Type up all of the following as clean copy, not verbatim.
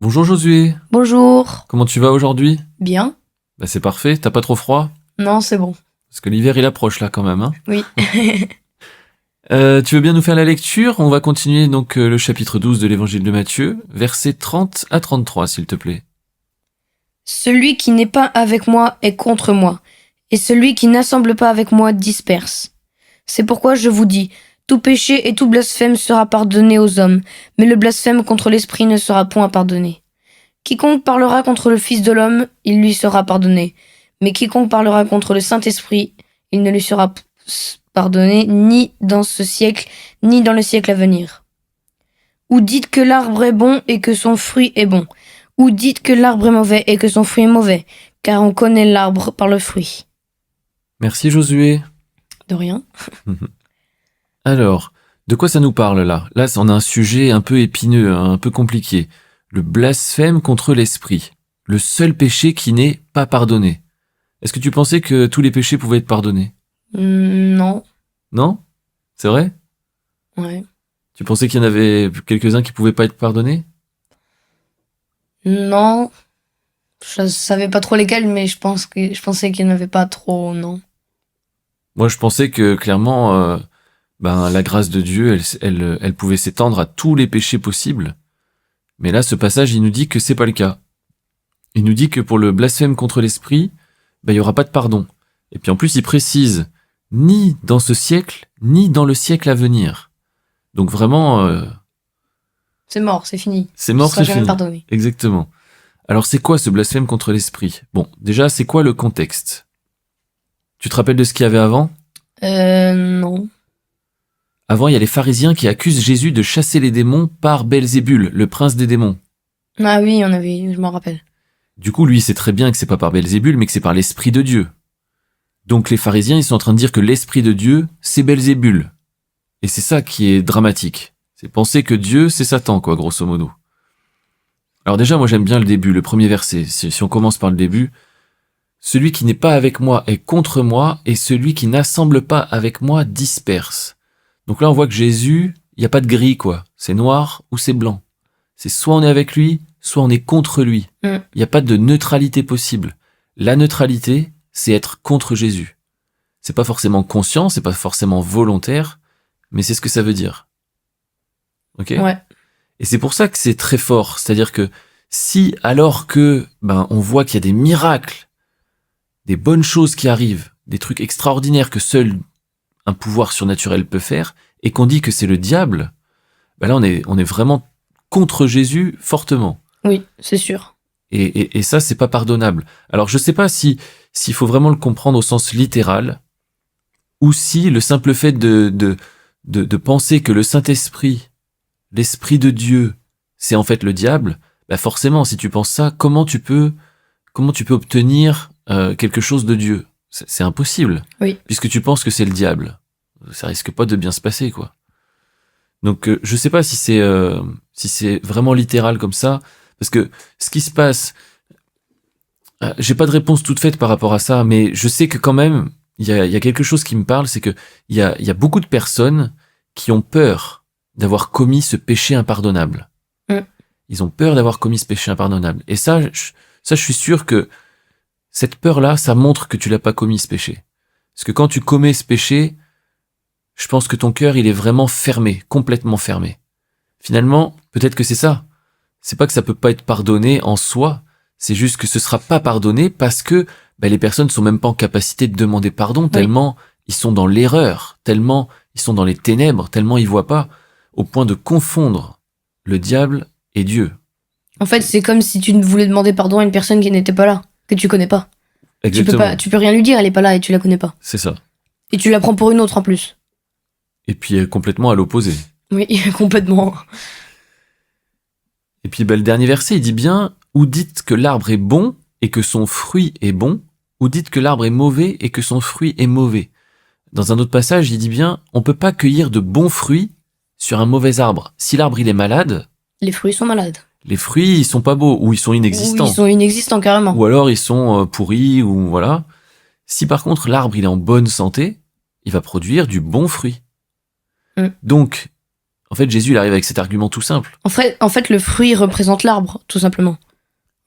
Bonjour Josué, Bonjour. comment tu vas aujourd'hui? Bien? Bah c'est parfait, t'as pas trop froid? Non, c'est bon. Parce que l'hiver il approche là quand même, hein. Oui. Tu veux bien nous faire la lecture? On va continuer donc le chapitre 12 de l'évangile de Matthieu, versets 30 à 33 s'il te plaît. Celui qui n'est pas avec moi est contre moi, et celui qui n'assemble pas avec moi disperse. C'est pourquoi je vous dis, tout péché et tout blasphème sera pardonné aux hommes, mais le blasphème contre l'Esprit ne sera point pardonné. Quiconque parlera contre le Fils de l'homme, il lui sera pardonné, mais quiconque parlera contre le Saint-Esprit, il ne lui sera pardonné ni dans ce siècle, ni dans le siècle à venir. Ou dites que l'arbre est bon et que son fruit est bon. Ou dites que l'arbre est mauvais et que son fruit est mauvais. Car on connaît l'arbre par le fruit. Merci Josué. De rien. Alors, de quoi ça nous parle là? Là on a un sujet un peu épineux, hein, un peu compliqué. Le blasphème contre l'esprit. Le seul péché qui n'est pas pardonné. Est-ce que tu pensais que tous les péchés pouvaient être pardonnés? Non. Non? C'est vrai? Ouais. Tu pensais qu'il y en avait quelques-uns qui pouvaient pas être pardonnés? Non. Je savais pas trop lesquels, mais je pensais qu'il n'y en avait pas trop, non. Moi, je pensais que clairement, la grâce de Dieu, elle pouvait s'étendre à tous les péchés possibles. Mais là, ce passage, il nous dit que c'est pas le cas. Il nous dit que pour le blasphème contre l'esprit, il y aura pas de pardon. Et puis en plus, il précise ni dans ce siècle, ni dans le siècle à venir. Donc vraiment, C'est mort, c'est fini. c'est Ce mort, sera c'est jamais fini. pardonné. Exactement. Alors c'est quoi ce blasphème contre l'esprit? Bon, déjà, c'est quoi le contexte? Tu te rappelles de ce qu'il y avait avant? Non. Avant, il y a les pharisiens qui accusent Jésus de chasser les démons par Belzébul, le prince des démons. Ah oui, je m'en rappelle. Du coup, lui, il sait très bien que c'est pas par Belzébul, mais que c'est par l'Esprit de Dieu. Donc les pharisiens, ils sont en train de dire que l'Esprit de Dieu, c'est Belzébul. Et c'est ça qui est dramatique. C'est penser que Dieu, c'est Satan, quoi, grosso modo. Alors déjà, moi j'aime bien le début, le premier verset. Si on commence par le début, celui qui n'est pas avec moi est contre moi, et celui qui n'assemble pas avec moi disperse. Donc là, on voit que Jésus, il n'y a pas de gris, quoi. C'est noir ou c'est blanc. C'est soit on est avec lui, soit on est contre lui. Il n'y a pas de neutralité possible. La neutralité, c'est être contre Jésus. C'est pas forcément conscient, c'est pas forcément volontaire, mais c'est ce que ça veut dire. Ok? Ouais. Et c'est pour ça que c'est très fort. C'est-à-dire que si, alors que, on voit qu'il y a des miracles, des bonnes choses qui arrivent, des trucs extraordinaires que seul un pouvoir surnaturel peut faire, et qu'on dit que c'est le diable, là on est vraiment contre Jésus fortement. Oui, c'est sûr. Et ça, c'est pas pardonnable. Alors je sais pas s'il faut vraiment le comprendre au sens littéral, ou si le simple fait de penser que le Saint-Esprit, l'Esprit de Dieu, c'est en fait le diable, forcément, si tu penses ça, comment tu peux obtenir quelque chose de Dieu? C'est impossible. Oui. Puisque tu penses que c'est le diable. Ça risque pas de bien se passer, quoi. Donc je sais pas si c'est vraiment littéral comme ça, parce que ce qui se passe, j'ai pas de réponse toute faite par rapport à ça, mais je sais que quand même il y a quelque chose qui me parle, c'est que il y a beaucoup de personnes qui ont peur d'avoir commis ce péché impardonnable. Ils ont peur d'avoir commis ce péché impardonnable. Et ça, je suis sûr que cette peur-là, ça montre que tu l'as pas commis ce péché. Parce que quand tu commets ce péché, je pense que ton cœur, il est vraiment fermé, complètement fermé. Finalement, peut-être que c'est ça. C'est pas que ça peut pas être pardonné en soi, c'est juste que ce sera pas pardonné parce que les personnes sont même pas en capacité de demander pardon, tellement ils sont dans l'erreur, tellement ils sont dans les ténèbres, tellement ils voient pas, au point de confondre le diable et Dieu. En fait, c'est comme si tu voulais demander pardon à une personne qui n'était pas là, que tu connais pas. Exactement. Tu peux rien lui dire, elle est pas là et tu la connais pas. C'est ça. Et tu la prends pour une autre en plus. Et puis complètement à l'opposé. Oui, complètement. Et puis le dernier verset, il dit bien, ou dites que l'arbre est bon et que son fruit est bon, ou dites que l'arbre est mauvais et que son fruit est mauvais. Dans un autre passage, il dit bien, on peut pas cueillir de bons fruits sur un mauvais arbre. Si l'arbre il est malade, Les fruits sont malades. les fruits ils sont pas beaux, ou ils sont inexistants. Ou ils sont inexistants carrément. Ou alors ils sont pourris, ou voilà. Si par contre l'arbre il est en bonne santé, il va produire du bon fruit. Donc, en fait, Jésus, il arrive avec cet argument tout simple. En fait, le fruit représente l'arbre, tout simplement.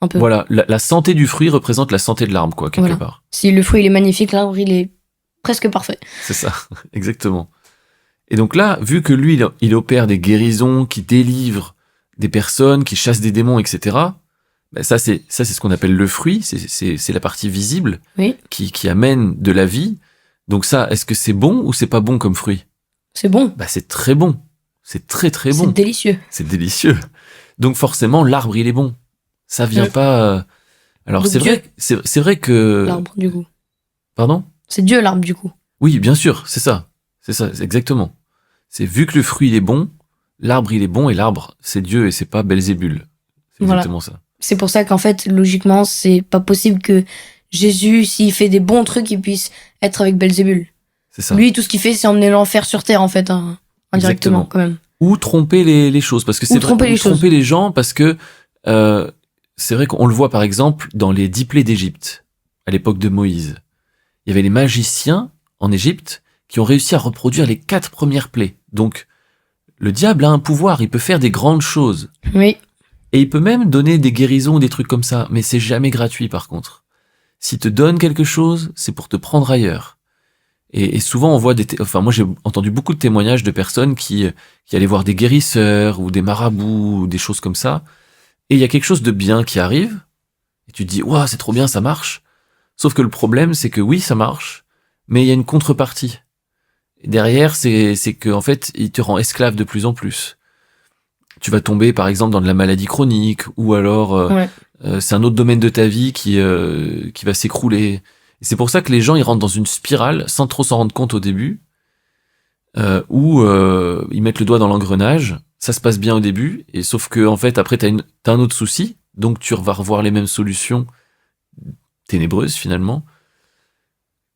Un peu. Voilà, la santé du fruit représente la santé de l'arbre, quoi, quelque part. Si le fruit il est magnifique, l'arbre il est presque parfait. C'est ça, exactement. Et donc là, vu que lui, il opère des guérisons, qui délivre des personnes, qui chasse des démons, etc., ben ça, c'est ce qu'on appelle le fruit, c'est la partie visible Oui. qui amène de la vie. Donc ça, est-ce que c'est bon ou c'est pas bon comme fruit? C'est bon. Bah, c'est très bon. C'est très très bon. C'est délicieux. C'est délicieux. Donc forcément, l'arbre, il est bon. Ça vient pas... Alors Donc c'est vrai que... L'arbre, du coup. Pardon? C'est Dieu, l'arbre, du coup. Oui, bien sûr, c'est ça. C'est ça, c'est exactement. C'est vu que le fruit, il est bon, l'arbre, il est bon, et l'arbre, c'est Dieu et c'est pas Belzébul. C'est exactement ça. C'est pour ça qu'en fait, logiquement, c'est pas possible que Jésus, s'il fait des bons trucs, il puisse être avec Belzébul. C'est ça. Lui, tout ce qu'il fait, c'est emmener l'enfer sur terre, en fait, hein, indirectement, quand même. Ou tromper les choses, parce que c'est tromper les gens, parce que c'est vrai qu'on le voit par exemple dans les 10 plaies d'Égypte, à l'époque de Moïse. Il y avait les magiciens en Égypte qui ont réussi à reproduire les 4 premières plaies. Donc, le diable a un pouvoir, il peut faire des grandes choses. Oui. Et il peut même donner des guérisons ou des trucs comme ça, mais c'est jamais gratuit par contre. S'il te donne quelque chose, c'est pour te prendre ailleurs. Et souvent on voit moi j'ai entendu beaucoup de témoignages de personnes qui allaient voir des guérisseurs ou des marabouts ou des choses comme ça, et il y a quelque chose de bien qui arrive, et tu te dis waouh, c'est trop bien, ça marche. Sauf que le problème c'est que oui, ça marche, mais il y a une contrepartie. Et derrière, c'est que en fait, il te rend esclave de plus en plus. Tu vas tomber par exemple dans de la maladie chronique, ou alors c'est un autre domaine de ta vie qui va s'écrouler. Et c'est pour ça que les gens ils rentrent dans une spirale sans trop s'en rendre compte au début, où ils mettent le doigt dans l'engrenage. Ça se passe bien au début, et sauf que en fait après t'as un autre souci, donc tu vas revoir les mêmes solutions ténébreuses finalement,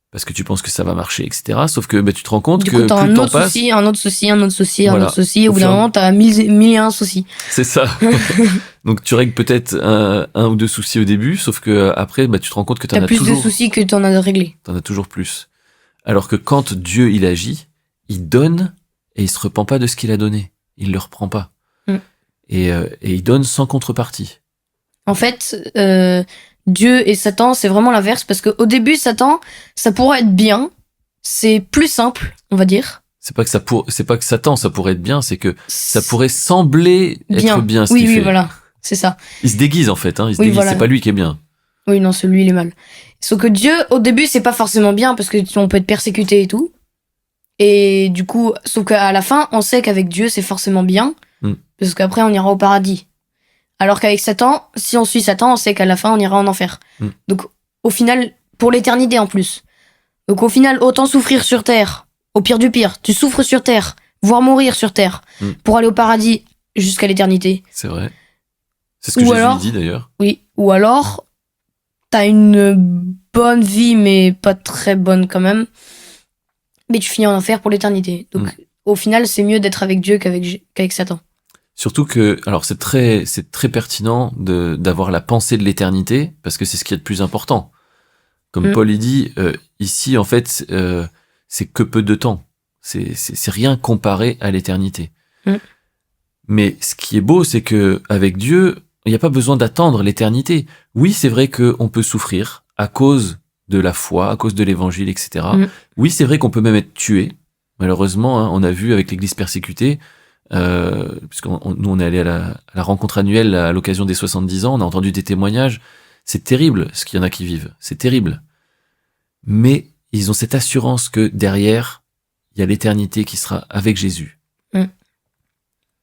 parce que tu penses que ça va marcher, etc. Sauf que tu te rends compte que plus le temps passe... un autre souci, au bout d'un moment, t'as 1001 soucis. C'est ça. Donc tu règles peut-être un ou deux soucis au début, sauf que après, tu te rends compte que t'as plus de soucis que t'en as réglé. T'en as toujours plus. Alors que quand Dieu, il agit, il donne, et il se repent pas de ce qu'il a donné. Il le reprend pas. Et il donne sans contrepartie. En fait, Dieu et Satan, c'est vraiment l'inverse, parce qu'au début, Satan, ça pourrait être bien, c'est plus simple, on va dire. C'est pas que Satan, ça pourrait être bien, c'est que ça pourrait sembler être bien ce qu'il fait. Oui, voilà, c'est ça. Il se déguise en fait, il se déguise, voilà. C'est pas lui qui est bien. Oui, non, celui il est mal. Sauf que Dieu, au début, c'est pas forcément bien, parce que on peut être persécuté et tout. Et du coup, sauf qu'à la fin, on sait qu'avec Dieu, c'est forcément bien, parce qu'après, on ira au paradis. Alors qu'avec Satan, si on suit Satan, on sait qu'à la fin, on ira en enfer. Donc, au final, pour l'éternité en plus. Donc, au final, autant souffrir sur terre. Au pire du pire, tu souffres sur terre, voire mourir sur terre, pour aller au paradis jusqu'à l'éternité. C'est vrai. C'est ce que Jésus dit d'ailleurs. Oui. Ou alors, t'as une bonne vie, mais pas très bonne quand même. Mais tu finis en enfer pour l'éternité. Donc, au final, c'est mieux d'être avec Dieu qu'avec Satan. Surtout que, alors c'est très pertinent d'avoir la pensée de l'éternité, parce que c'est ce qui est le plus important. Comme Paul il dit, ici en fait, c'est que peu de temps. C'est rien comparé à l'éternité. Mais ce qui est beau, c'est que avec Dieu, il n'y a pas besoin d'attendre l'éternité. Oui, c'est vrai qu'on peut souffrir à cause de la foi, à cause de l'évangile, etc. Oui, c'est vrai qu'on peut même être tué. Malheureusement, on a vu avec l'Église persécutée, puisque nous on est allé à la rencontre annuelle à l'occasion des 70 ans, on a entendu des témoignages, c'est terrible ce qu'il y en a qui vivent, c'est terrible. Mais ils ont cette assurance que derrière, il y a l'éternité qui sera avec Jésus.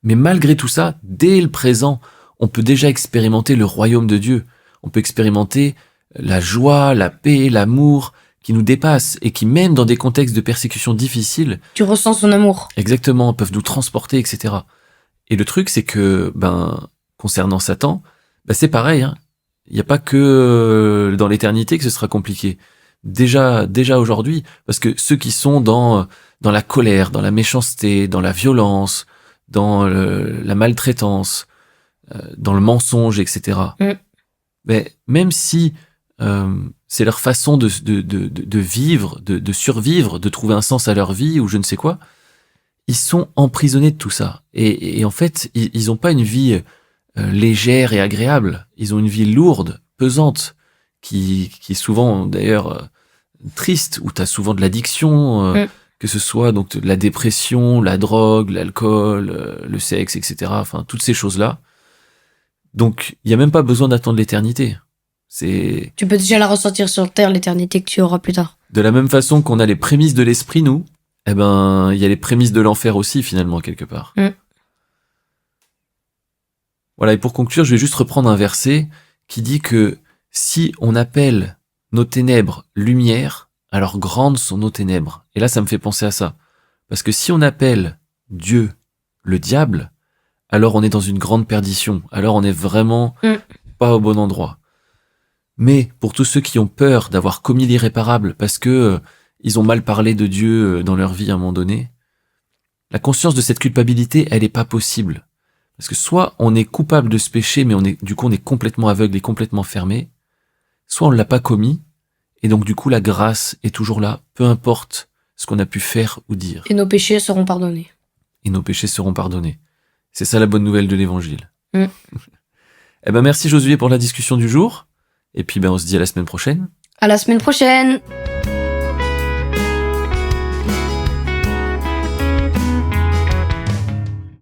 Mais malgré tout ça, dès le présent, on peut déjà expérimenter le royaume de Dieu. On peut expérimenter la joie, la paix, l'amour qui nous dépassent et qui, même dans des contextes de persécution difficiles... Tu ressens son amour. Exactement, peuvent nous transporter, etc. Et le truc, c'est que, concernant Satan, c'est pareil. Il n'y a pas que dans l'éternité que ce sera compliqué. Déjà aujourd'hui, parce que ceux qui sont dans la colère, dans la méchanceté, dans la violence, dans la maltraitance, dans le mensonge, etc. Même si c'est leur façon de vivre, de survivre, de trouver un sens à leur vie ou je ne sais quoi, ils sont emprisonnés de tout ça. Et en fait, ils ont pas une vie légère et agréable. Ils ont une vie lourde, pesante, qui est souvent d'ailleurs triste, où tu as souvent de l'addiction, que ce soit donc la dépression, la drogue, l'alcool, le sexe, etc. Enfin, toutes ces choses-là. Donc, il y a même pas besoin d'attendre l'éternité. C'est Tu peux déjà la ressentir sur Terre, l'éternité que tu auras plus tard. de la même façon qu'on a les prémices de l'esprit, nous, eh ben, il y a les prémices de l'enfer aussi, finalement, quelque part. Voilà, et pour conclure, je vais juste reprendre un verset qui dit que si on appelle nos ténèbres lumière, alors grandes sont nos ténèbres. Et là, ça me fait penser à ça. Parce que si on appelle Dieu le diable, alors on est dans une grande perdition. Alors on est vraiment pas au bon endroit. Mais pour tous ceux qui ont peur d'avoir commis l'irréparable parce que ils ont mal parlé de Dieu dans leur vie à un moment donné, la conscience de cette culpabilité, elle est pas possible. Parce que soit on est coupable de ce péché, mais du coup on est complètement aveugle et complètement fermé, soit on l'a pas commis, et donc du coup la grâce est toujours là, peu importe ce qu'on a pu faire ou dire. Et nos péchés seront pardonnés. Et nos péchés seront pardonnés. C'est ça la bonne nouvelle de l'évangile. Eh ben merci Josué pour la discussion du jour, et puis ben on se dit à la semaine prochaine. À la semaine prochaine!